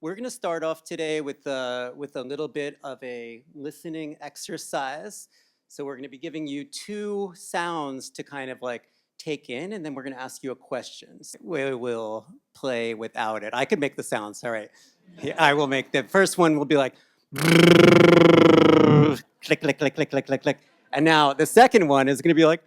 We're going to start off today with a little bit of a listening exercise. So we're going to be giving you two sounds to kind of like take in, and then we're going to ask you a question. We will play without it. I could make the sounds. All right. I will make the first one will be like click, click, click, click, click, click, click. And now the second one is going to be like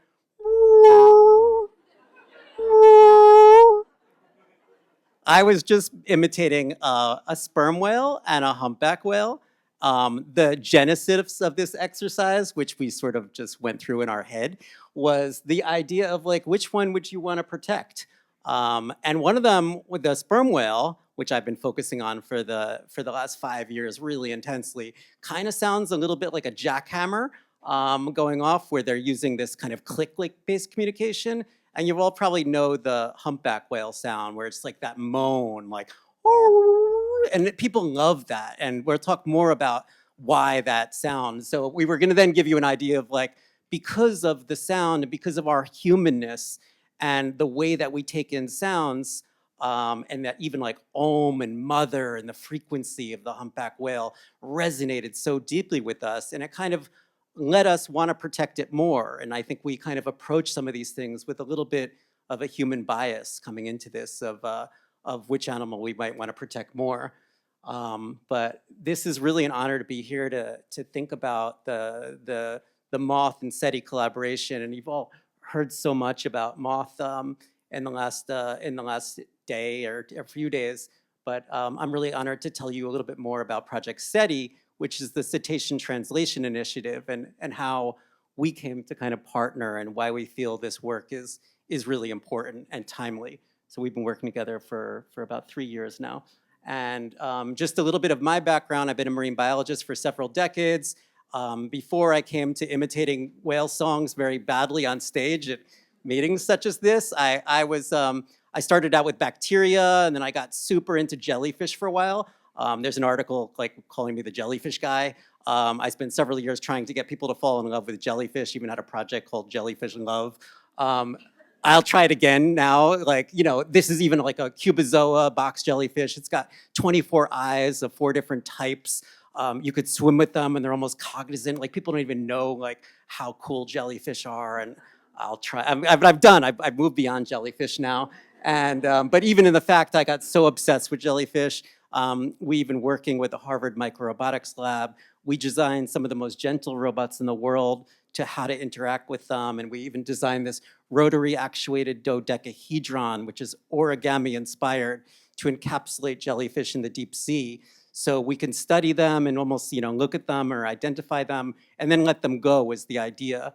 I was just imitating a sperm whale and a humpback whale. The genesis of this exercise, which we sort of just went through in our head, was the idea of like, which one would you want to protect? And one of them, with the sperm whale, which I've been focusing on for the last 5 years really intensely, kind of sounds a little bit like a jackhammer going off, where they're using this kind of click-based communication. And you all probably know the humpback whale sound, where it's like that moan, like, and people love that. And we'll talk more about why that sound. So we were gonna then give you an idea of like, because of the sound and because of our humanness and the way that we take in sounds, and that even like Om and Mother and the frequency of the humpback whale resonated so deeply with us. And it kind of let us want to protect it more. And I think we kind of approach some of these things with a little bit of a human bias coming into this of which animal we might want to protect more. But this is really an honor to be here to think about the MOTH and CETI collaboration. And you've all heard so much about MOTH in the last day or a few days. But I'm really honored to tell you a little bit more about Project CETI, which is the Cetacean Translation Initiative, and how we came to kind of partner and why we feel this work is really important and timely. So we've been working together for about 3 years now. And just a little bit of my background, I've been a marine biologist for several decades. Before I came to imitating whale songs very badly on stage at meetings such as this, I started out with bacteria, and then I got super into jellyfish for a while. There's an article like calling me the jellyfish guy. I spent several years trying to get people to fall in love with jellyfish, even had a project called Jellyfish in Love. I'll try it again now. Like, you know, this is even like a cubozoa box jellyfish. It's got 24 eyes of 4 different types. You could swim with them and they're almost cognizant. Like, people don't even know like how cool jellyfish are. And I'll try, I've moved beyond jellyfish now. And, but even in the fact I got so obsessed with jellyfish, we've been working with the Harvard Microrobotics Lab. We designed some of the most gentle robots in the world to how to interact with them. And we even designed this rotary actuated dodecahedron, which is origami inspired, to encapsulate jellyfish in the deep sea. So we can study them and almost, you know, look at them or identify them and then let them go is the idea.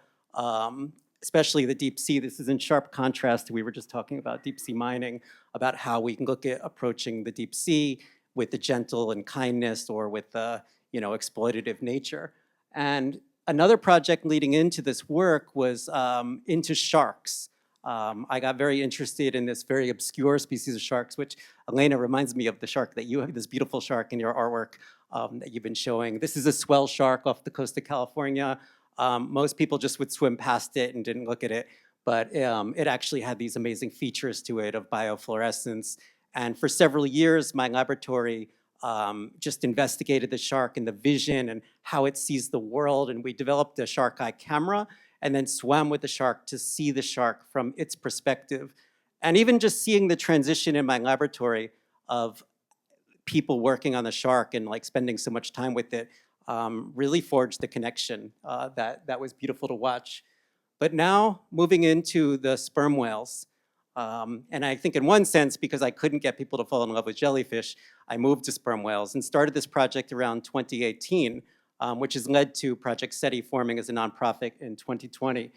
Especially the deep sea. This is in sharp contrast to we were just talking about deep sea mining, about how we can look at approaching the deep sea with the gentle and kindness or with the, you know, exploitative nature. And another project leading into this work was into sharks. I got very interested in this very obscure species of sharks, which Elena reminds me of the shark that you have, this beautiful shark in your artwork that you've been showing. This is a swell shark off the coast of California. Most people just would swim past it and didn't look at it, but it actually had these amazing features to it of biofluorescence. And for several years, my laboratory just investigated the shark and the vision and how it sees the world. And we developed a shark eye camera and then swam with the shark to see the shark from its perspective. And even just seeing the transition in my laboratory of people working on the shark and like spending so much time with it really forged the connection that was beautiful to watch. But now moving into the sperm whales. And I think in one sense, because I couldn't get people to fall in love with jellyfish, I moved to sperm whales and started this project around 2018, which has led to Project CETI forming as a nonprofit in 2020.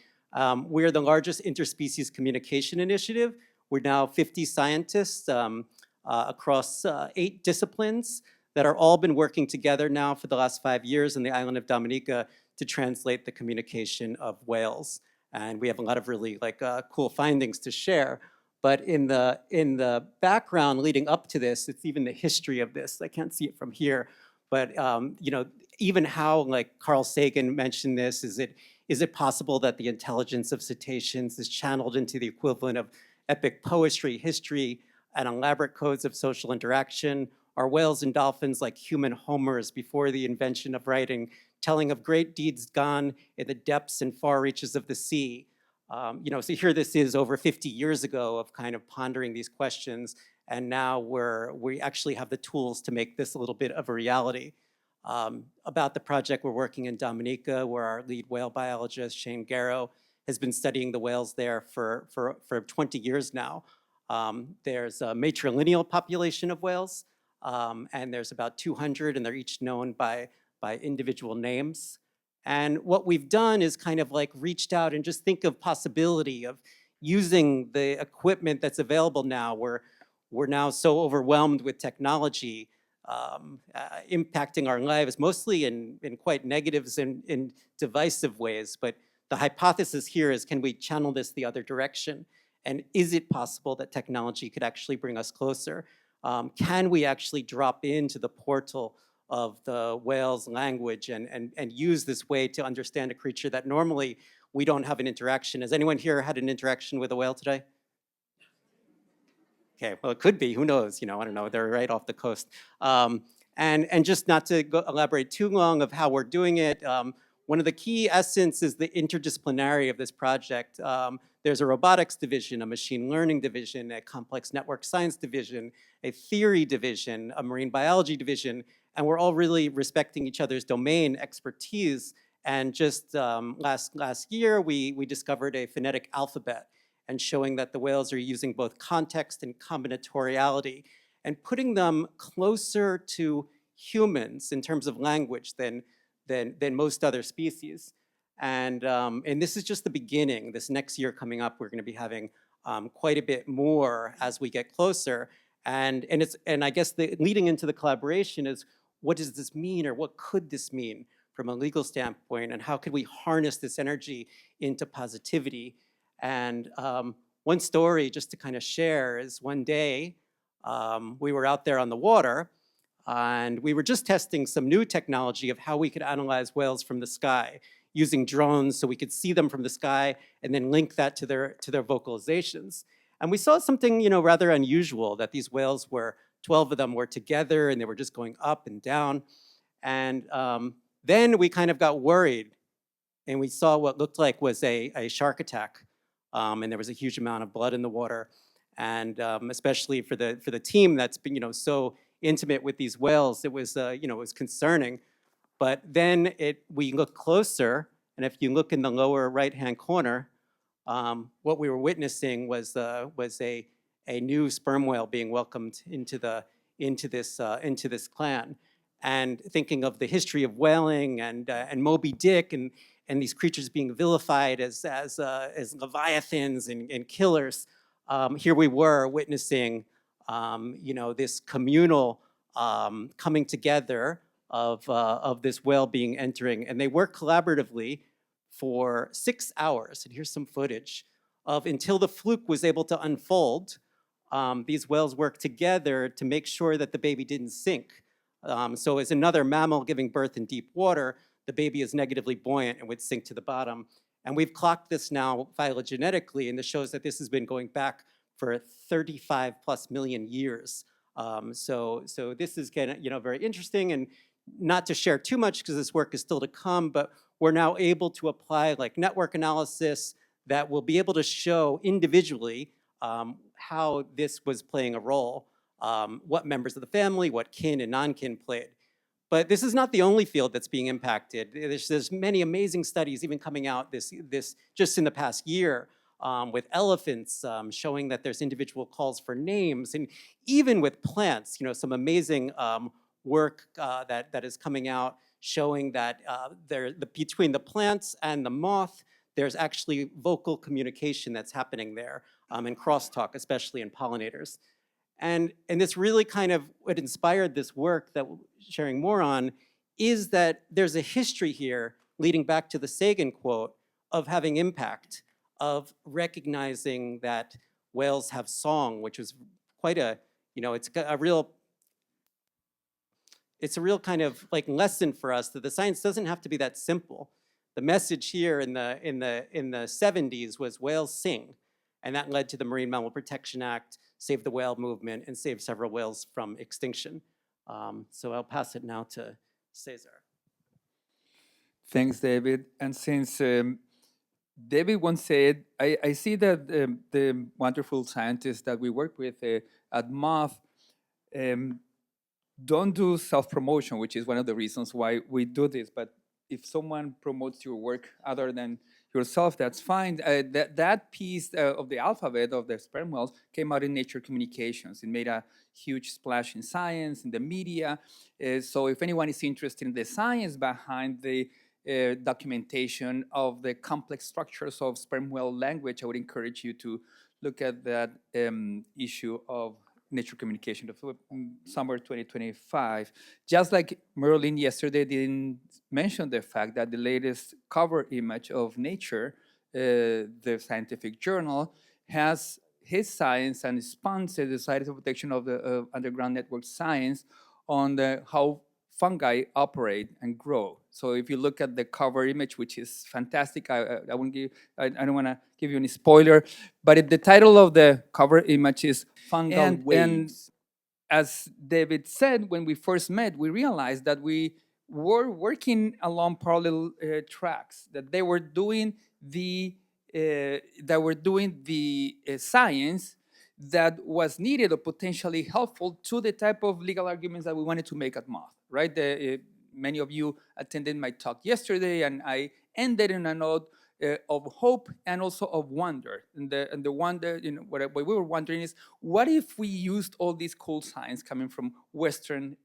We're the largest interspecies communication initiative. We're now 50 scientists across 8 disciplines that are all been working together now for the last 5 years in the island of Dominica to translate the communication of whales. And we have a lot of really like cool findings to share. But in the background leading up to this, it's even the history of this. I can't see it from here, but you know, even how like Carl Sagan mentioned this, is Is it possible that the intelligence of cetaceans is channeled into the equivalent of epic poetry, history, and elaborate codes of social interaction? Are whales and dolphins like human Homers before the invention of writing, telling of great deeds gone in the depths and far reaches of the sea? So here this is over 50 years ago of kind of pondering these questions, and now we actually have the tools to make this a little bit of a reality. About the project, we're working in Dominica, where our lead whale biologist, Shane Garrow, has been studying the whales there for 20 years now. There's a matrilineal population of whales, and there's about 200, and they're each known by individual names. And what we've done is kind of like reached out and just think of possibility of using the equipment that's available now. We're now so overwhelmed with technology impacting our lives, mostly in quite negatives and in divisive ways. But the hypothesis here is, can we channel this the other direction? And is it possible that technology could actually bring us closer? Can we actually drop into the portal of the whale's language and use this way to understand a creature that normally we don't have an interaction? Has anyone here had an interaction with a whale today? Okay, well, it could be, who knows, I don't know, they're right off the coast. And just not to elaborate too long of how we're doing it, one of the key essence is the interdisciplinary of this project. There's a robotics division, a machine learning division, a complex network science division, a theory division, a marine biology division, and we're all really respecting each other's domain expertise. And just last year, we discovered a phonetic alphabet, and showing that the whales are using both context and combinatoriality and putting them closer to humans in terms of language than most other species. And this is just the beginning. This next year coming up, we're going to be having quite a bit more as we get closer. And I guess leading into the collaboration is, what does this mean, or what could this mean from a legal standpoint, and how could we harness this energy into positivity? And one story just to kind of share is, one day we were out there on the water, and we were just testing some new technology of how we could analyze whales from the sky using drones, so we could see them from the sky and then link that to their vocalizations. And we saw something rather unusual, that these whales were, 12 of them were together, and they were just going up and down. And then we kind of got worried, and we saw what looked like was a shark attack. And there was a huge amount of blood in the water. And especially for the team that's been so intimate with these whales, it was it was concerning. But then we looked closer, and if you look in the lower right-hand corner, what we were witnessing was a new sperm whale being welcomed into this clan. And thinking of the history of whaling and Moby Dick and these creatures being vilified as leviathans and killers, here we were witnessing this communal coming together of this whale being entering. And they work collaboratively for 6 hours. And here's some footage of, until the fluke was able to unfold. These whales worked together to make sure that the baby didn't sink. So as another mammal giving birth in deep water, the baby is negatively buoyant and would sink to the bottom. And we've clocked this now phylogenetically, and this shows that this has been going back for 35+ million years. So this is very interesting, and not to share too much because this work is still to come, but we're now able to apply like network analysis that will be able to show individually how this was playing a role, what members of the family, what kin and non-kin played. But this is not the only field that's being impacted. There's many amazing studies even coming out this just in the past year with elephants, showing that there's individual calls for names, and even with plants, some amazing work that is coming out showing that between the plants and the moth, there's actually vocal communication that's happening there, and crosstalk, especially in pollinators. And this really kind of what inspired this work that we're sharing more on is that there's a history here leading back to the Sagan quote of having impact, of recognizing that whales have song, which was quite it's a real kind of like lesson for us that the science doesn't have to be that simple, The message here in the 70s was whales sing, and that led to the Marine Mammal Protection Act, Save the Whale movement, and saved several whales from extinction. So I'll pass it now to César. Thanks, David. And since David once said, I see that the wonderful scientists that we work with at MOTH don't do self-promotion, which is one of the reasons why we do this. But if someone promotes your work other than yourself, that's fine. That piece of the alphabet of the sperm whales came out in Nature Communications. It made a huge splash in science, in the media. So if anyone is interested in the science behind the documentation of the complex structures of sperm whale language, I would encourage you to look at that issue of Nature Communication of summer 2025. Just like Merlin yesterday didn't mention the fact that the latest cover image of Nature, the scientific journal, has his science and sponsors the Society for Protection of the Underground Network Science on how fungi operate and grow. So if you look at the cover image, which is fantastic, I don't want to give you any spoiler, but the title of the cover image is Fungal Waves. And as David said, when we first met, we realized that we were working along parallel tracks, that they were doing the science that was needed or potentially helpful to the type of legal arguments that we wanted to make at MOTH, right? Many of you attended my talk yesterday, and I ended in a note of hope and also of wonder. And the wonder, what we were wondering is, what if we used all this cool science coming from Western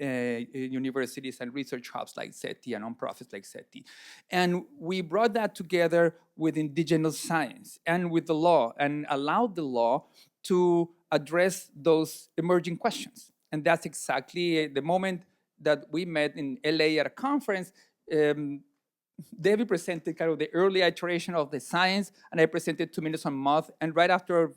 universities and research hubs like CETI and nonprofits like CETI? And we brought that together with indigenous science and with the law, and allowed the law to address those emerging questions. And that's exactly the moment that we met in LA at a conference. David presented kind of the early iteration of the science, and I presented 2 minutes on MOTH. And right after our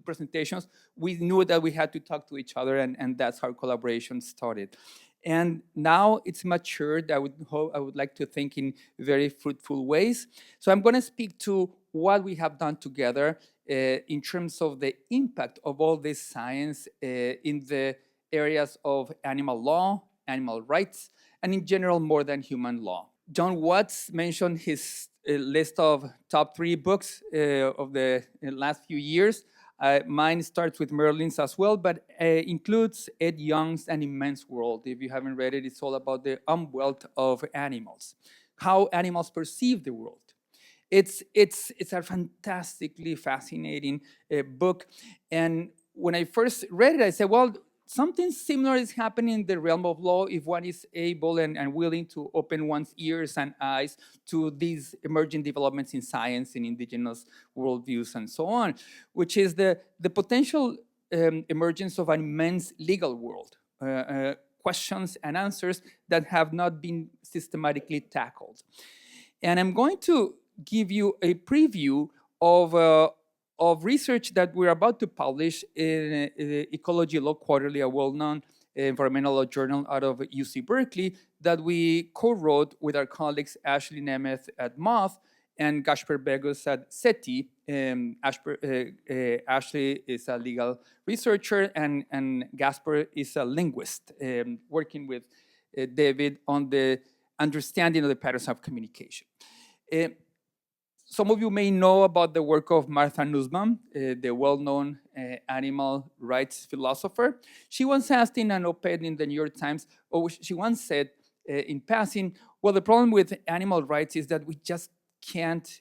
presentations, we knew that we had to talk to each other, and that's how collaboration started. And now it's matured. I would like to think in very fruitful ways. So I'm going to speak to what we have done together in terms of the impact of all this science in the areas of animal law, animal rights, and in general, more than human law. John Watts mentioned his list of top 3 books of the last few years. Mine starts with Merlin's as well, but includes Ed Young's An Immense World. If you haven't read it, it's all about the wealth of animals, how animals perceive the world. It's a fantastically fascinating book. And when I first read it, I said, well, something similar is happening in the realm of law if one is able and willing to open one's ears and eyes to these emerging developments in science, in indigenous worldviews, and so on, which is the potential emergence of an immense legal world, questions and answers that have not been systematically tackled. And I'm going to give you a preview of research that we're about to publish in Ecology Law Quarterly, a well-known environmental law journal out of UC Berkeley, that we co-wrote with our colleagues Ashley Nemeth at MOTH and Gasper Begos at CETI. Ashley is a legal researcher, and Gasper is a linguist, working with David on the understanding of the patterns of communication. Some of you may know about the work of Martha Nussbaum, the well-known animal rights philosopher. She once asked in an op-ed in the New York Times, or she once said in passing, well, the problem with animal rights is that we just can't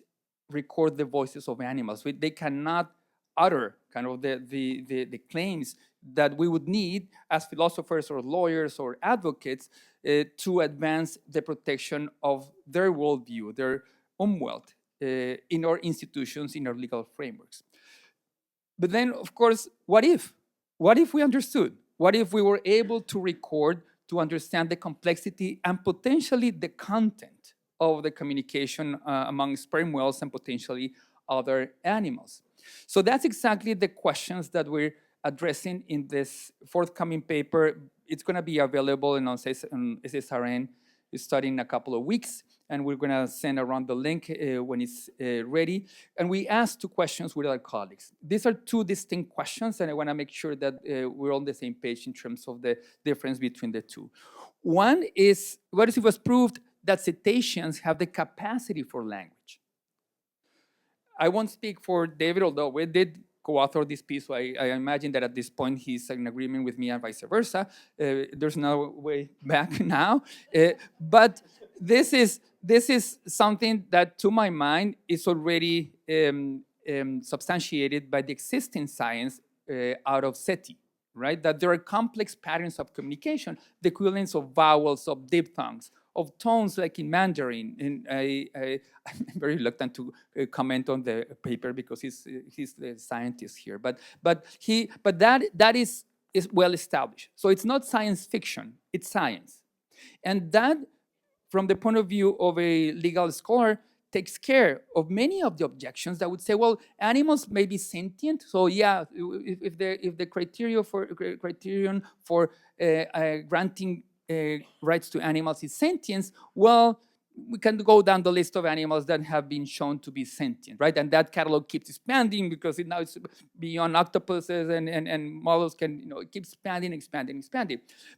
record the voices of animals. They cannot utter kind of the claims that we would need as philosophers or lawyers or advocates to advance the protection of their worldview, their own wealth. In our institutions, in our legal frameworks. But then, of course, what if? What if we understood? What if we were able to record, to understand the complexity and potentially the content of the communication among sperm whales and potentially other animals? So that's exactly the questions that we're addressing in this forthcoming paper. It's going to be available on SSRN starting in a couple of weeks, and we're going to send around the link when it's ready. And we asked 2 questions with our colleagues. These are 2 distinct questions, and I want to make sure that we're on the same page in terms of the difference between the 2. One is, what if it was proved that cetaceans have the capacity for language? I won't speak for David, although we did co-author this piece, so I imagine that at this point he's in agreement with me and vice versa. There's no way back now. But this is something that, to my mind, is already substantiated by the existing science out of CETI, right? That there are complex patterns of communication, the equivalence of vowels, of diphthongs, of tones like in Mandarin. And I'm very reluctant to comment on the paper because he's the scientist here. But that is well established. So it's not science fiction, it's science. And that, from the point of view of a legal scholar, takes care of many of the objections that would say, well, animals may be sentient. So yeah, if the criterion for granting rights to animals is sentience, well, we can go down the list of animals that have been shown to be sentient, right? And that catalog keeps expanding because now it's beyond octopuses and models can, it keeps expanding.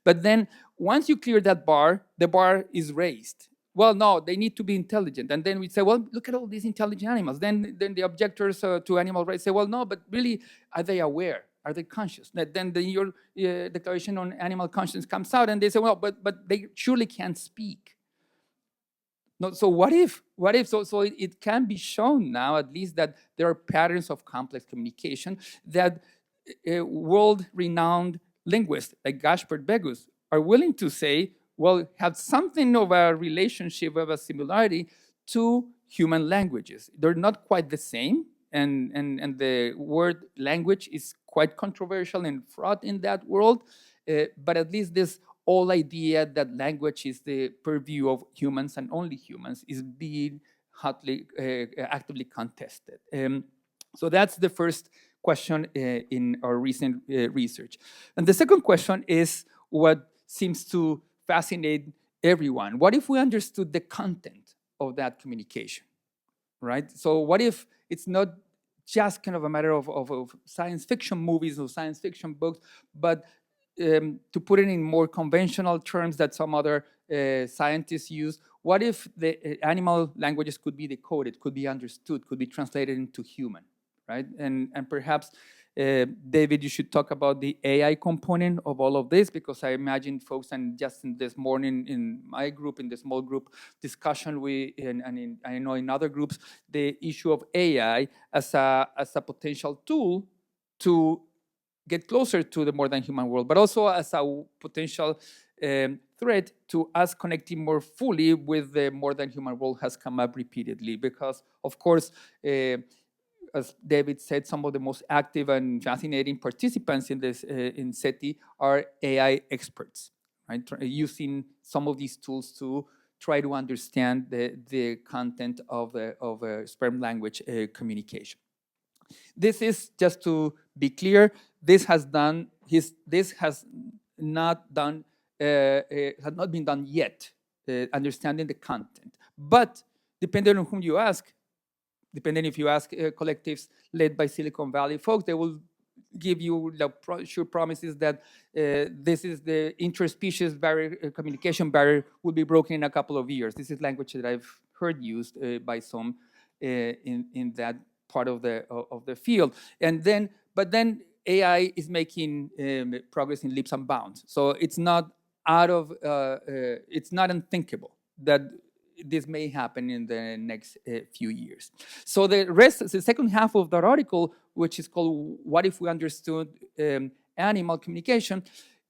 But then once you clear that bar, the bar is raised. Well, no, they need to be intelligent. And then we say, well, look at all these intelligent animals. Then the objectors to animal rights say, well, no, but really, are they aware? Are they conscious? Then your declaration on animal consciousness comes out and they say, well, but they surely can't speak. No, so what if? So it can be shown now, at least, that there are patterns of complex communication that world-renowned linguists like Gaspard Begus are willing to say, well, have something of a relationship, of a similarity to human languages. They're not quite the same, and the word language is quite controversial and fraught in that world, but at least this whole idea that language is the purview of humans and only humans is being hotly, actively contested. So that's the first question in our recent research. And the second question is what seems to fascinate everyone. What if we understood the content of that communication, right? So what if it's not just kind of a matter of science fiction movies or science fiction books, but to put it in more conventional terms that some other scientists use, what if the animal languages could be decoded, could be understood, could be translated into human, right? And perhaps David, you should talk about the AI component of all of this, because I imagine folks, and just in this morning in my group, in the small group discussion, I know in other groups, the issue of AI as a potential tool to get closer to the more than human world, but also as a potential threat to us connecting more fully with the more than human world has come up repeatedly, because of course, as David said, some of the most active and fascinating participants in this in CETI are AI experts, right? Using some of these tools to try to understand the content of sperm language communication. This is, just to be clear, this has not been done yet, understanding the content. But depending on whom you ask, depending if you ask collectives led by Silicon Valley folks, they will give you sure promises that this is the interspecies barrier, communication barrier will be broken in a couple of years. This is language that I've heard used by some in that part of the field. But then AI is making progress in leaps and bounds. So it's not it's not unthinkable that this may happen in the next few years. So the second half of that article, which is called "What If We Understood Animal Communication,"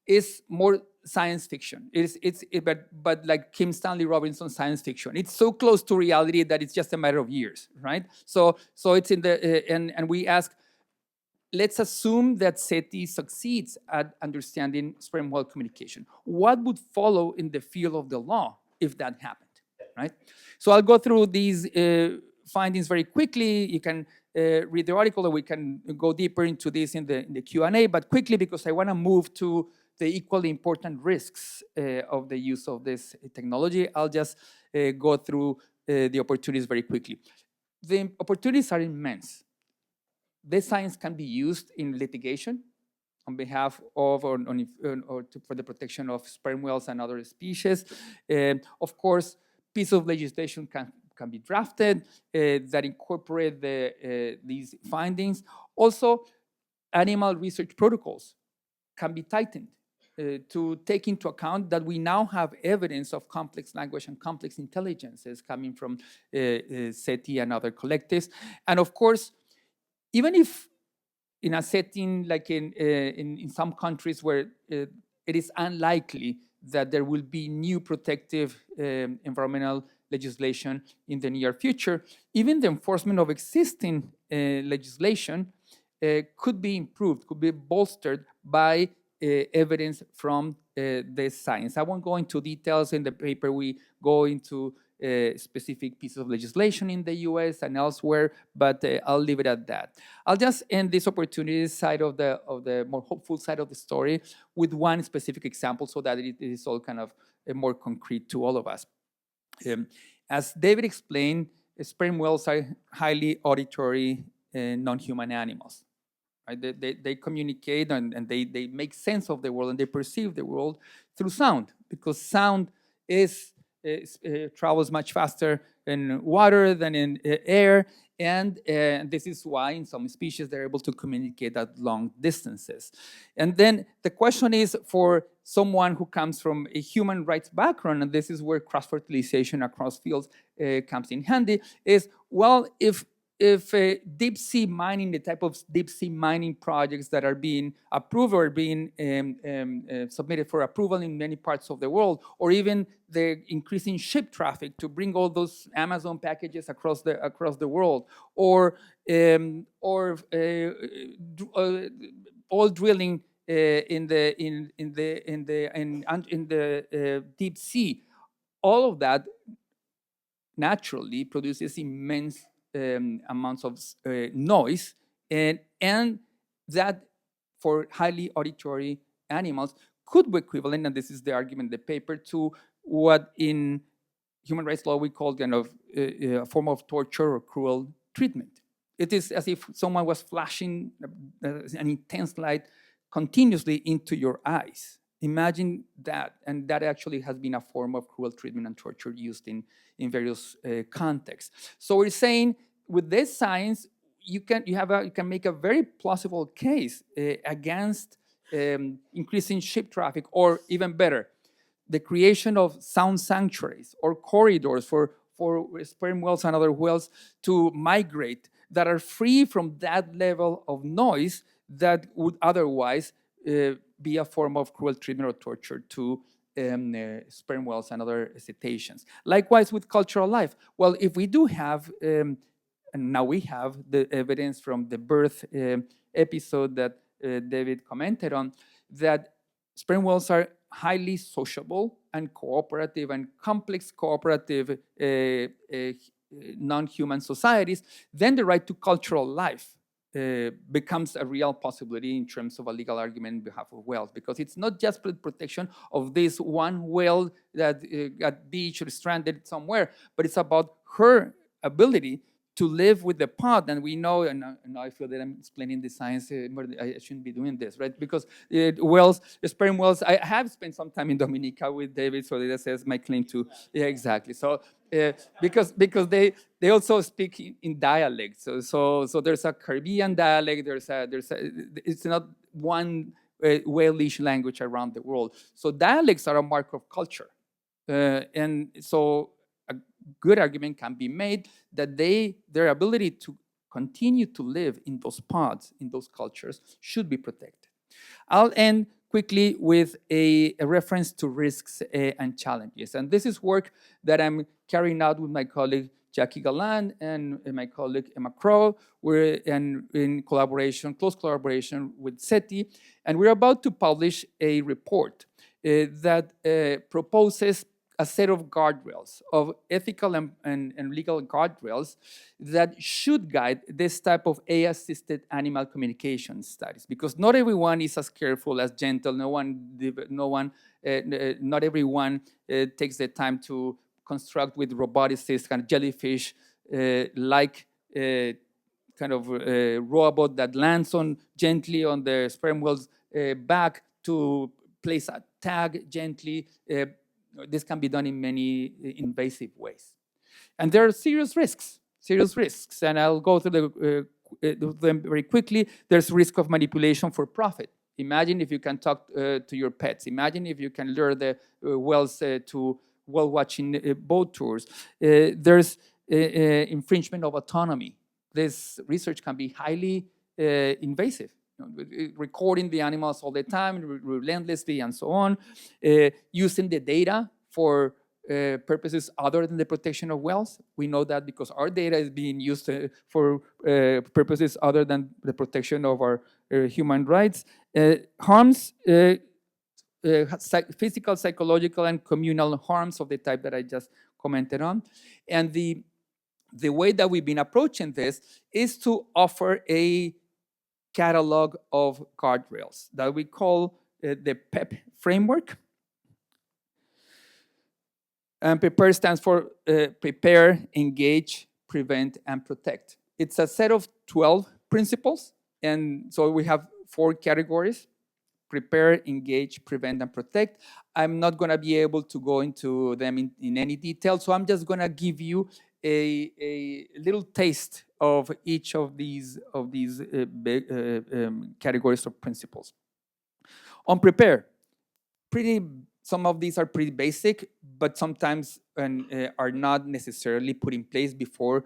is more science fiction. But like Kim Stanley Robinson's science fiction. It's so close to reality that it's just a matter of years, right? So it's in the and we ask, let's assume that CETI succeeds at understanding sperm whale communication. What would follow in the field of the law if that happened? Right? So I'll go through these findings very quickly. You can read the article, or we can go deeper into this in the Q&A, but quickly, because I want to move to the equally important risks of the use of this technology. I'll just go through the opportunities very quickly. The opportunities are immense. This science can be used in litigation on behalf of or for the protection of sperm whales and other species. Of course, pieces of legislation can be drafted that incorporate these findings. Also, animal research protocols can be tightened to take into account that we now have evidence of complex language and complex intelligences coming from CETI and other collectives. And of course, even if in a setting like in some countries where it is unlikely that there will be new protective environmental legislation in the near future, even the enforcement of existing legislation could be improved, could be bolstered by evidence from this science. I won't go into details. In the paper, we go into specific pieces of legislation in the US and elsewhere, but I'll leave it at that. I'll just end this opportunity side of the more hopeful side of the story with one specific example so that it is all kind of more concrete to all of us. As David explained, sperm whales are highly auditory non-human animals. Right? They communicate and they make sense of the world and they perceive the world through sound, because sound travels much faster in water than in air, and this is why in some species they're able to communicate at long distances. And then the question is, for someone who comes from a human rights background, and this is where cross-fertilization across fields comes in handy, is, well, if deep sea mining, the type of deep sea mining projects that are being approved or being submitted for approval in many parts of the world, or even the increasing ship traffic to bring all those Amazon packages across the world, or oil drilling in the deep sea, all of that naturally produces immense amounts of noise, and that for highly auditory animals could be equivalent, and this is the argument in the paper, to what in human rights law we call kind of a form of torture or cruel treatment. It is as if someone was flashing an intense light continuously into your eyes. Imagine that, and that actually has been a form of cruel treatment and torture used in various contexts. So we're saying with this science, you can make a very plausible case against increasing ship traffic, or even better, the creation of sound sanctuaries or corridors for sperm whales and other whales to migrate that are free from that level of noise that would otherwise be a form of cruel treatment or torture to sperm whales and other cetaceans. Likewise with cultural life. Well, if we do have, and now we have the evidence from the birth episode that David commented on, that sperm whales are highly sociable and cooperative and complex cooperative non-human societies, then the right to cultural life becomes a real possibility in terms of a legal argument on behalf of whales, because it's not just the protection of this one whale that got beached or stranded somewhere, but it's about her ability to live with the pod. And we know, and now I feel that I'm explaining the science, I shouldn't be doing this, right? Because whales, sperm whales, I have spent some time in Dominica with David, so that says my claim to, yeah, exactly. So because they also speak in dialect. So there's a Caribbean dialect, it's not one whalish language around the world. So dialects are a mark of culture. And so a good argument can be made that their ability to continue to live in those pods, in those cultures, should be protected. I'll end quickly with a reference to risks and challenges. And this is work that I'm carrying out with my colleague Jackie Galland and my colleague Emma Crow. We're in collaboration, close collaboration with CETI, and we're about to publish a report that proposes a set of guardrails, of ethical and legal guardrails that should guide this type of AI-assisted animal communication studies, because not everyone is as careful, as gentle. Not everyone takes the time to construct with roboticists kind of jellyfish like kind of robot that lands on gently on the sperm whale's back to place a tag gently. This can be done in many invasive ways. And there are serious risks, and I'll go through them very quickly. There's risk of manipulation for profit. Imagine if you can talk to your pets. Imagine if you can lure the whales to whale-watching boat tours. There's infringement of autonomy. This research can be highly invasive. Recording the animals all the time, relentlessly, and so on. Using the data for purposes other than the protection of whales. We know that because our data is being used for purposes other than the protection of our human rights. Harms, physical, psychological, and communal harms of the type that I just commented on. And the way that we've been approaching this is to offer a catalog of guardrails that we call the PEP framework. And PREPARE stands for Prepare, Engage, Prevent, and Protect. It's a set of 12 principles. And so we have 4 categories: prepare, engage, prevent, and protect. I'm not going to be able to go into them in any detail, so I'm just going to give you a little taste of each of these categories or principles. On prepare, some of these are pretty basic, but sometimes are not necessarily put in place before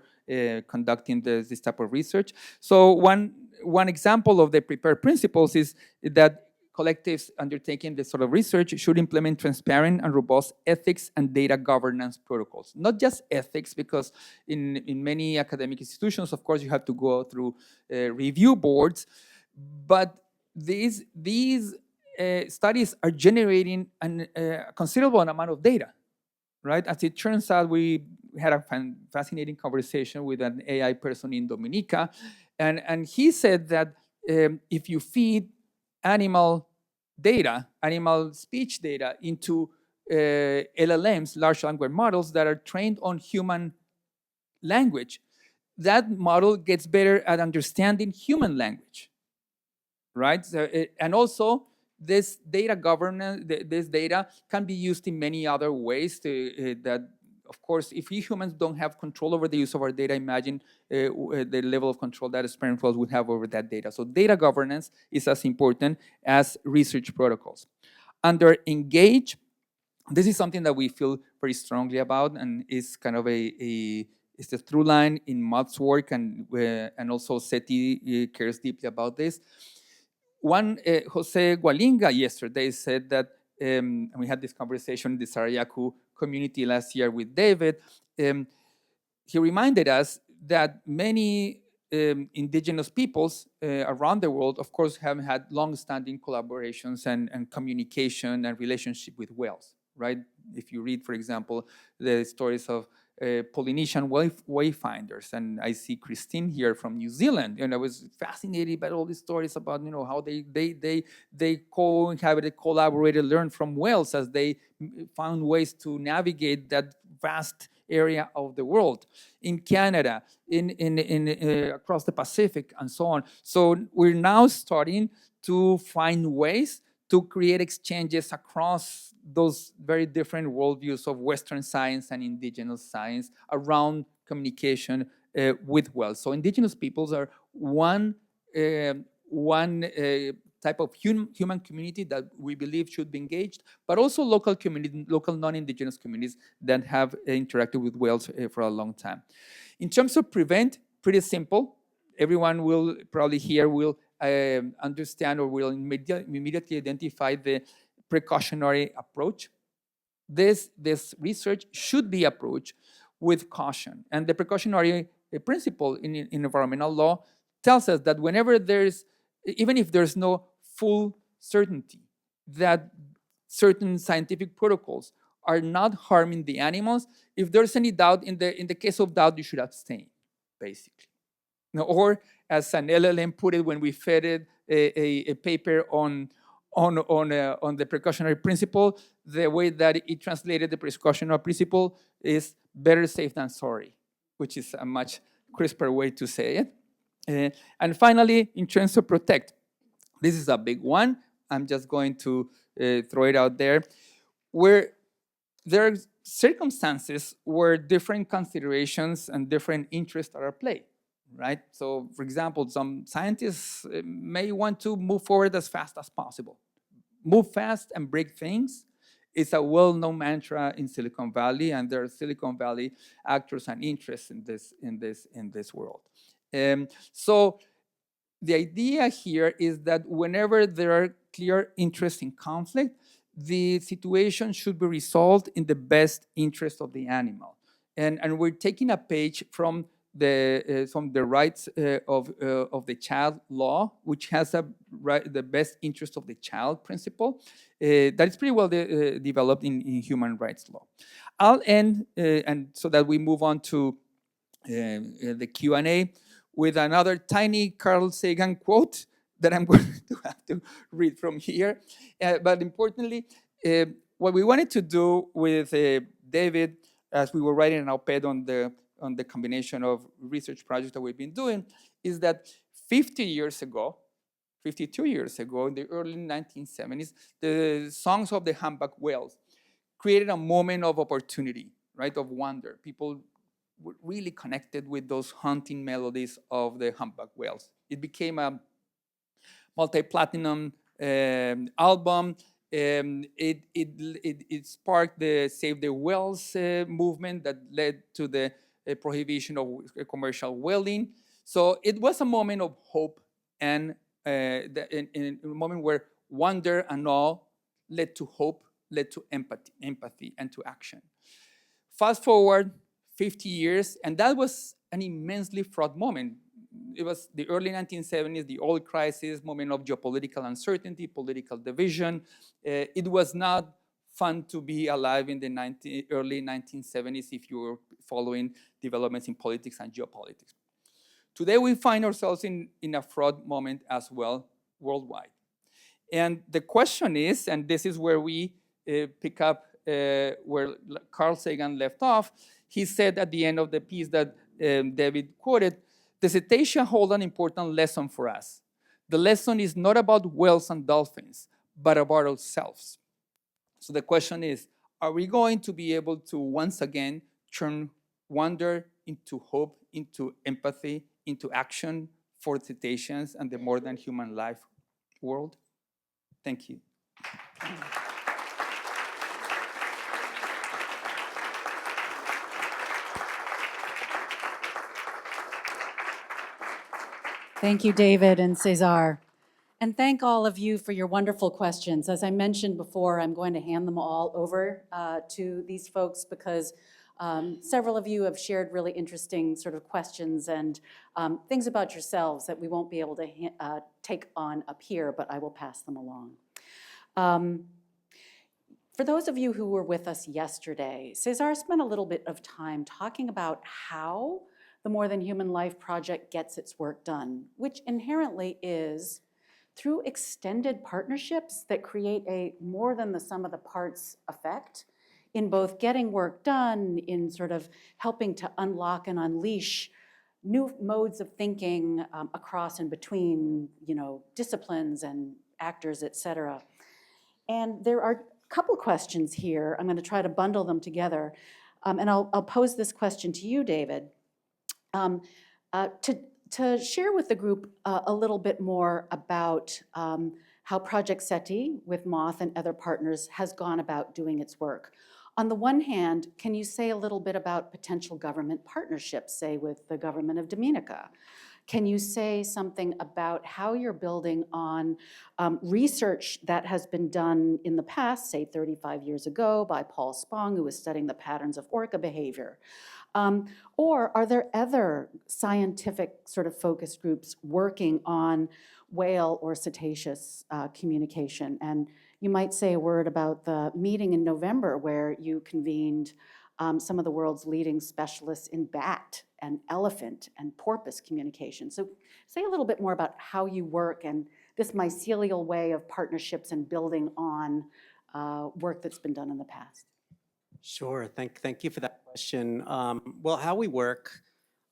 conducting this type of research. So one example of the prepare principles is that collectives undertaking this sort of research should implement transparent and robust ethics and data governance protocols. Not just ethics, because in many academic institutions, of course, you have to go through review boards, but these studies are generating a considerable amount of data, right? As it turns out, we had a fascinating conversation with an AI person in Dominica, and he said that if you feed animal speech data into LLMs, large language models that are trained on human language, that model gets better at understanding human language, right? So, and also, this data governance, this data can be used in many other ways that, of course, if we humans don't have control over the use of our data, imagine the level of control that sperm whales would have over that data. So data governance is as important as research protocols. Under engage, this is something that we feel very strongly about, and is kind of it's the through line in MOTH's work, and also CETI cares deeply about this. One, Jose Gualinga yesterday said that, and we had this conversation in the Sarayaku community last year with David. He reminded us that many indigenous peoples around the world, of course, have had long-standing collaborations and communication and relationship with whales, right? If you read, for example, the stories of Polynesian wayfinders, and I see Christine here from New Zealand, and I was fascinated by all these stories about how they co-inhabited, collaborated, learned from whales as they found ways to navigate that vast area of the world, in Canada, across the Pacific, and so on. So we're now starting to find ways to create exchanges across those very different worldviews of Western science and indigenous science around communication with whales. So indigenous peoples are one type of human community that we believe should be engaged, but also local non-indigenous communities that have interacted with whales for a long time. In terms of prevent, pretty simple. Everyone will probably here will understand or will immediately identify the precautionary approach. This research should be approached with caution. And the precautionary principle in environmental law tells us that whenever even if there's no full certainty that certain scientific protocols are not harming the animals. If there's any doubt, in the case of doubt, you should abstain, basically. Or as an LLM put it when we fed it a paper on the precautionary principle, the way that it translated the precautionary principle is better safe than sorry, which is a much crisper way to say it. And finally, in terms of protect, this is a big one. I'm just going to throw it out there, where there are circumstances where different considerations and different interests are at play, right? So, for example, some scientists may want to move forward as fast as possible. Move fast and break things is a well-known mantra in Silicon Valley, and there are Silicon Valley actors and interests in this world. So the idea here is that whenever there are clear interests in conflict, the situation should be resolved in the best interest of the animal. And we're taking a page from the rights of the child law, which has the best interest of the child principle that is pretty well developed in human rights law. I'll end, and so that we move on to the Q&A, with another tiny Carl Sagan quote that I'm going to have to read from here. But importantly, what we wanted to do with David, as we were writing an op-ed on the combination of research projects that we've been doing, is that 52 years ago, in the early 1970s, the songs of the humpback whales created a moment of opportunity, right, of wonder. People were really connected with those haunting melodies of the humpback whales. It became a multi-platinum album. It sparked the Save the Whales movement that led to the prohibition of commercial whaling. So it was a moment of hope, and in a moment where wonder and awe led to hope, led to empathy and to action. Fast forward 50 years, and that was an immensely fraught moment. It was the early 1970s, the oil crisis, moment of geopolitical uncertainty, political division. It was not fun to be alive in the early 1970s if you were following developments in politics and geopolitics. Today, we find ourselves in a fraught moment as well, worldwide. And the question is, and this is where we pick up where Carl Sagan left off. He said at the end of the piece that David quoted, "The cetacean hold an important lesson for us. The lesson is not about whales and dolphins, but about ourselves." So the question is, are we going to be able to once again turn wonder into hope, into empathy, into action for cetaceans and the more than human life world? Thank you. Thank you, David and César. And thank all of you for your wonderful questions. As I mentioned before, I'm going to hand them all over to these folks because several of you have shared really interesting sort of questions and things about yourselves that we won't be able to take on up here, but I will pass them along. For those of you who were with us yesterday, César spent a little bit of time talking about how the More Than Human Life Project gets its work done, which inherently is through extended partnerships that create a more than the sum of the parts effect in both getting work done, in sort of helping to unlock and unleash new modes of thinking across and between, disciplines and actors, et cetera. And there are a couple questions here. I'm going to try to bundle them together. And I'll pose this question to you, David. To share with the group a little bit more about how Project CETI with MOTH and other partners has gone about doing its work. On the one hand, can you say a little bit about potential government partnerships, say with the government of Dominica? Can you say something about how you're building on research that has been done in the past, say 35 years ago, by Paul Spong, who was studying the patterns of orca behavior? Or are there other scientific sort of focus groups working on whale or cetaceous communication? And you might say a word about the meeting in November where you convened some of the world's leading specialists in bat and elephant and porpoise communication. So say a little bit more about how you work and this mycelial way of partnerships and building on work that's been done in the past. Sure, thank you for that question. Well, how we work,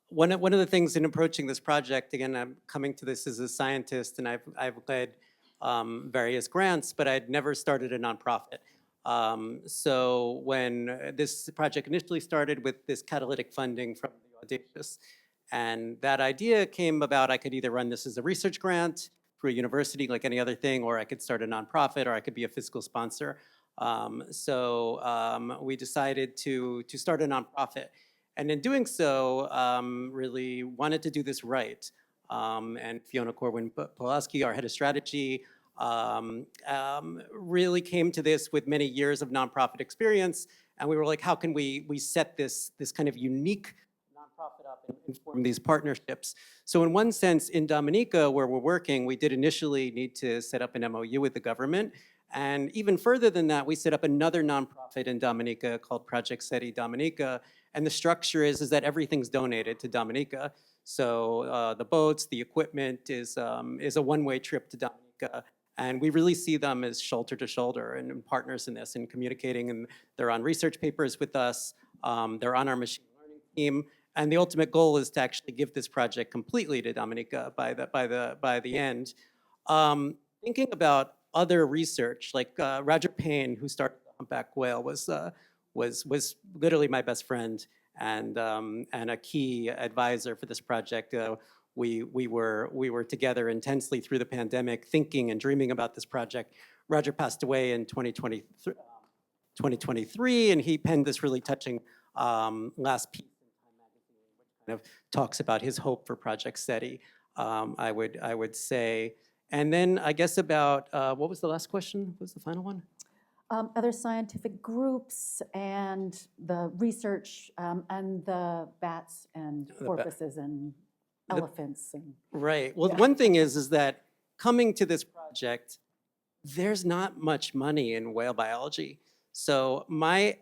one of the things in approaching this project, again, I'm coming to this as a scientist, and I've led various grants, but I'd never started a nonprofit. So when this project initially started with this catalytic funding from the Audacious, and that idea came about, I could either run this as a research grant for a university like any other thing, or I could start a nonprofit, or I could be a fiscal sponsor. We decided to start a nonprofit. And in doing so, really wanted to do this right. And Fiona Corwin-Pulaski, our head of strategy, really came to this with many years of nonprofit experience. And we were like, how can we set this kind of unique nonprofit up and form these partnerships? So in one sense, in Dominica, where we're working, we did initially need to set up an MOU with the government. And even further than that, we set up another nonprofit in Dominica called Project CETI Dominica. And the structure is that everything's donated to Dominica. So the boats, the equipment is a one-way trip to Dominica. And we really see them as shoulder to shoulder and partners in this and communicating. And they're on research papers with us. They're on our machine learning team. And the ultimate goal is to actually give this project completely to Dominica by the end. Thinking about other research, like Roger Payne, who started the humpback whale, was literally my best friend and a key advisor for this project. We were together intensely through the pandemic, thinking and dreaming about this project. Roger passed away in 2023, and he penned this really touching last piece in Time magazine, which kind of talks about his hope for Project SETI. I would say. And then I guess about, what was the last question? What was the final one? Other scientific groups and the research and the bats and porpoises and elephants. And right. Well, one thing is that coming to this project, there's not much money in whale biology. So my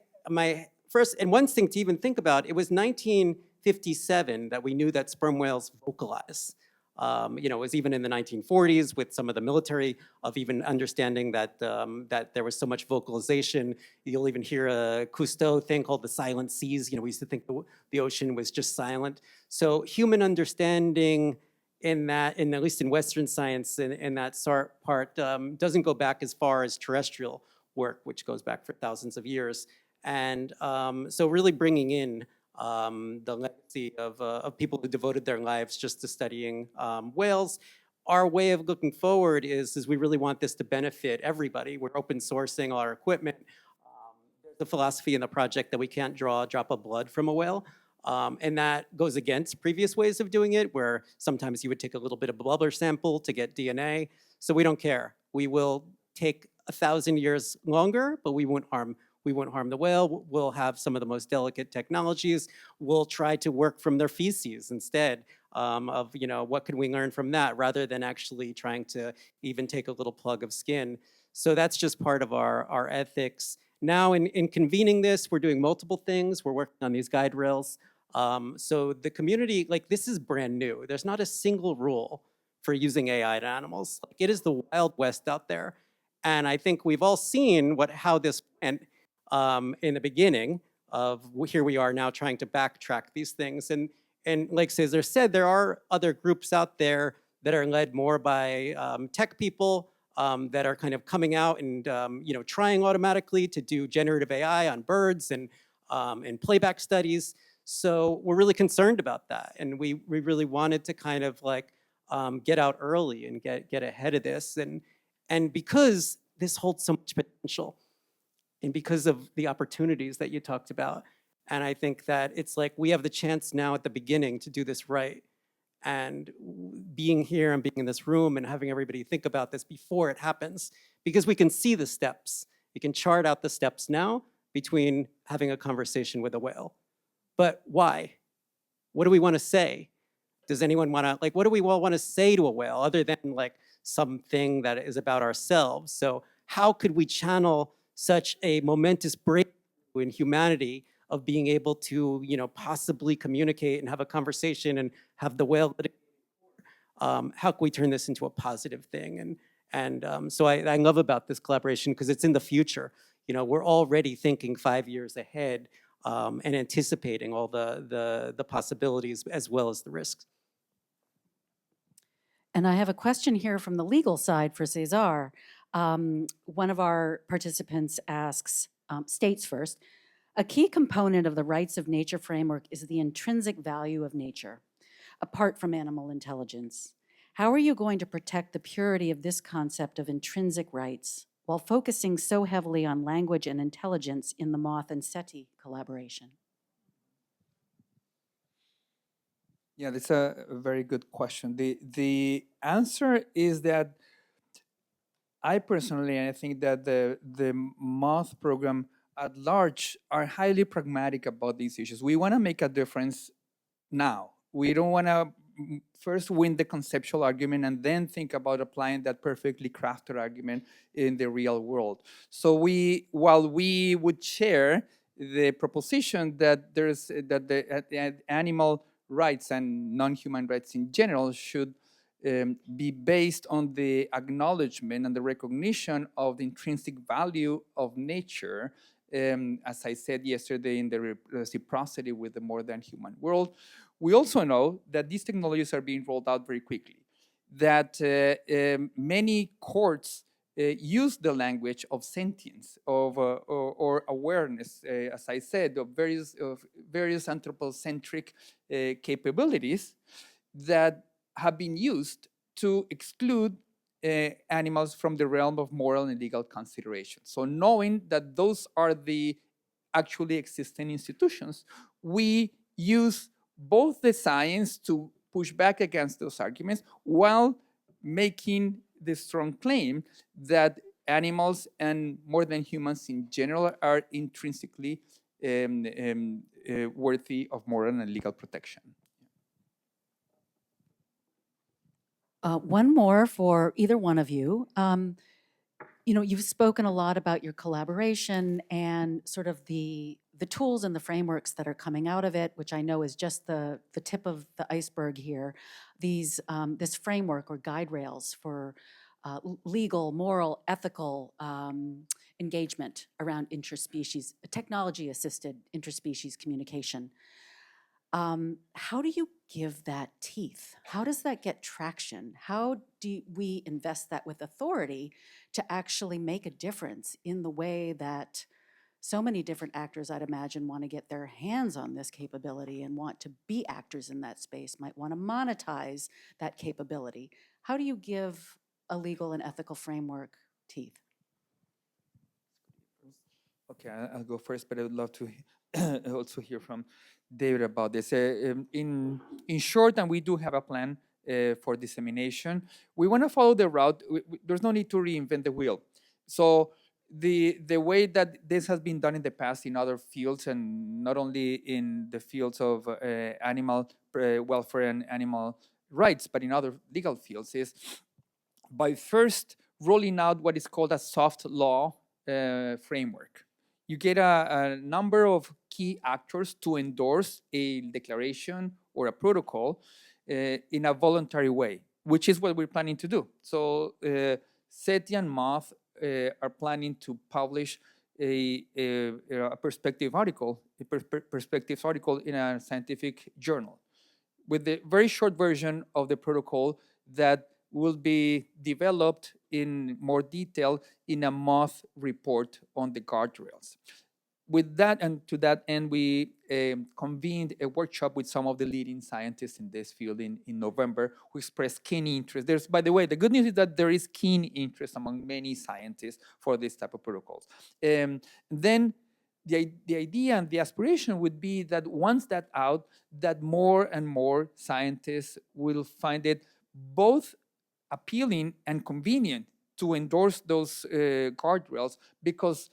first, and one thing to even think about, it was 1957 that we knew that sperm whales vocalize. It was even in the 1940s with some of the military of even understanding that that there was so much vocalization. You'll even hear a Cousteau thing called the silent seas. We used to think the ocean was just silent. So human understanding in that, at least in Western science, in that part, doesn't go back as far as terrestrial work, which goes back for thousands of years. And so really bringing in the legacy of people who devoted their lives just to studying whales. Our way of looking forward is we really want this to benefit everybody. We're open sourcing our equipment. There's a philosophy in the project that we can't draw a drop of blood from a whale. And that goes against previous ways of doing it, where sometimes you would take a little bit of blubber sample to get DNA. So we don't care. We will take 1,000 years longer, but we won't harm the whale. We'll have some of the most delicate technologies. We'll try to work from their feces instead of, what can we learn from that, rather than actually trying to even take a little plug of skin. So that's just part of our ethics. Now in convening this, we're doing multiple things. We're working on these guide rails. So the community, this is brand new. There's not a single rule for using AI in animals. It is the Wild West out there. And I think we've all seen how this went in the beginning of here we are now trying to backtrack these things. And like César said, there are other groups out there that are led more by tech people that are kind of coming out and trying automatically to do generative AI on birds and playback studies. So we're really concerned about that. And we really wanted to kind of get out early and get ahead of this. And because this holds so much potential, and because of the opportunities that you talked about. And I think that it's we have the chance now at the beginning to do this right. And being here and being in this room and having everybody think about this before it happens, because we can see the steps. You can chart out the steps now between having a conversation with a whale. But why? What do we want to say? Does anyone want to, what do we all want to say to a whale other than something that is about ourselves? So how could we channel such a momentous breakthrough in humanity of being able to, possibly communicate and have a conversation and have the whale. How can we turn this into a positive thing? So I love about this collaboration because it's in the future. We're already thinking 5 years ahead and anticipating all the possibilities as well as the risks. And I have a question here from the legal side for César. One of our participants asks, states first, a key component of the rights of nature framework is the intrinsic value of nature, apart from animal intelligence. How are you going to protect the purity of this concept of intrinsic rights while focusing so heavily on language and intelligence in the MOTH and CETI collaboration? Yeah, that's a very good question. The answer is that I personally, and I think that the MOTH program at large are highly pragmatic about these issues. We want to make a difference now. We don't want to first win the conceptual argument and then think about applying that perfectly crafted argument in the real world. So while we would share the proposition that the animal rights and non-human rights in general should be based on the acknowledgement and the recognition of the intrinsic value of nature, as I said yesterday, in the reciprocity with the more than human world. We also know that these technologies are being rolled out very quickly, that many courts use the language of sentience, or awareness, as I said, of various anthropocentric capabilities that have been used to exclude animals from the realm of moral and legal considerations. So knowing that those are the actually existing institutions, we use both the science to push back against those arguments while making the strong claim that animals and more than humans in general are intrinsically worthy of moral and legal protection. One more for either one of you. You've spoken a lot about your collaboration and sort of the tools and the frameworks that are coming out of it, which I know is just the tip of the iceberg here. This framework or guide rails for legal, moral, ethical engagement around interspecies, technology-assisted interspecies communication. How do you give that teeth? How does that get traction? How do we invest that with authority to actually make a difference in the way that so many different actors, I'd imagine, want to get their hands on this capability and want to be actors in that space, might want to monetize that capability? How do you give a legal and ethical framework teeth? Okay, I'll go first, but I would love to also hear from David about this. In short, and we do have a plan for dissemination. We want to follow the route. There's no need to reinvent the wheel. So the way that this has been done in the past in other fields, and not only in the fields of animal welfare and animal rights, but in other legal fields, is by first rolling out what is called a soft law framework. You get a number of key actors to endorse a declaration or a protocol in a voluntary way, which is what we're planning to do. So CETI and MOTH are planning to publish a perspective article in a scientific journal with the very short version of the protocol that will be developed in more detail in a MOTH report on the guardrails. With that, and to that end, we convened a workshop with some of the leading scientists in this field in November, who expressed keen interest. By the way, the good news is that there is keen interest among many scientists for this type of protocols. Then the idea and the aspiration would be that once that's out, that more and more scientists will find it both appealing and convenient to endorse those guardrails, because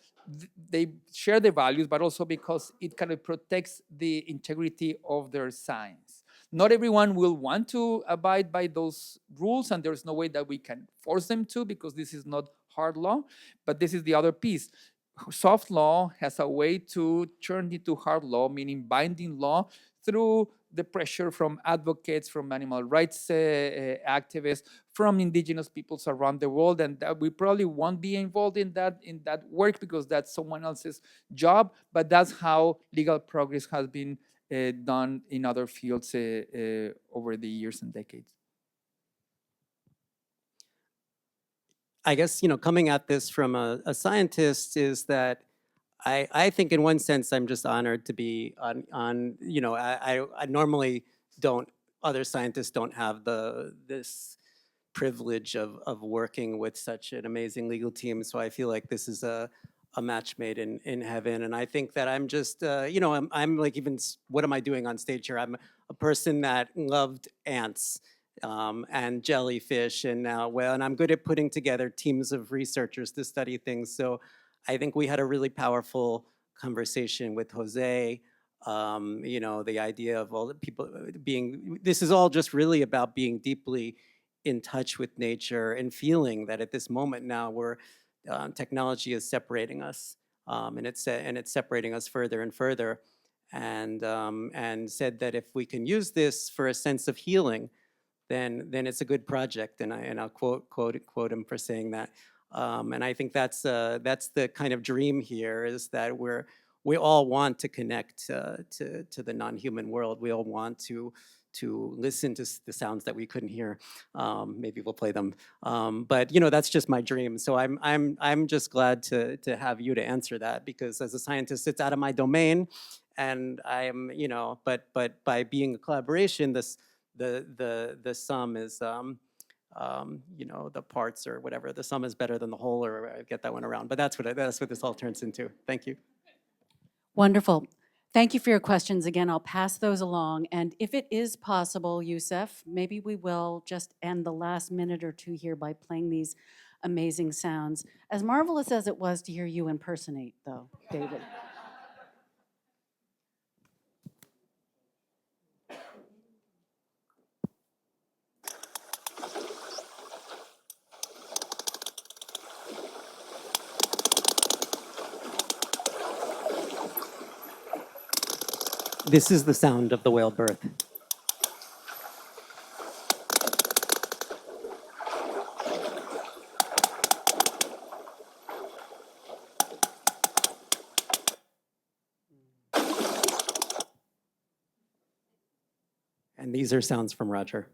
they share the values, but also because it kind of protects the integrity of their science. Not everyone will want to abide by those rules, and there's no way that we can force them to, because this is not hard law. But this is the other piece. Soft law has a way to turn into hard law, meaning binding law, through the pressure from advocates, from animal rights activists, from indigenous peoples around the world, and that we probably won't be involved in that work because that's someone else's job. But that's how legal progress has been done in other fields over the years and decades. I guess, coming at this from a scientist is that I think in one sense I'm just honored to be on I normally don't, other scientists don't have this privilege of working with such an amazing legal team. So I feel like this is a match made in heaven. And I think that I'm just, I'm like, even, what am I doing on stage here? I'm a person that loved ants and jellyfish and now, and I'm good at putting together teams of researchers to study things. So I think we had a really powerful conversation with Jose. The idea of all the people being, this is all just really about being deeply in touch with nature and feeling that at this moment now where technology is separating us, and it's separating us further and further, and said that if we can use this for a sense of healing, then it's a good project, and I'll quote him for saying that. And I think that's the kind of dream here, is that we all want to connect to the non-human world. We all want to listen to the sounds that we couldn't hear. Maybe we'll play them. But that's just my dream. So I'm just glad to have you to answer that, because as a scientist, it's out of my domain, and I'm but by being a collaboration, the sum is the parts or whatever. The sum is better than the whole, or I get that one around. But that's what this all turns into. Thank you. Wonderful. Thank you for your questions. Again, I'll pass those along. And if it is possible, Youssef, maybe we will just end the last minute or two here by playing these amazing sounds. As marvelous as it was to hear you impersonate, though, David. This is the sound of the whale birth. And these are sounds from Roger.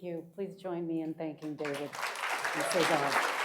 Thank you. Please join me in thanking David and César.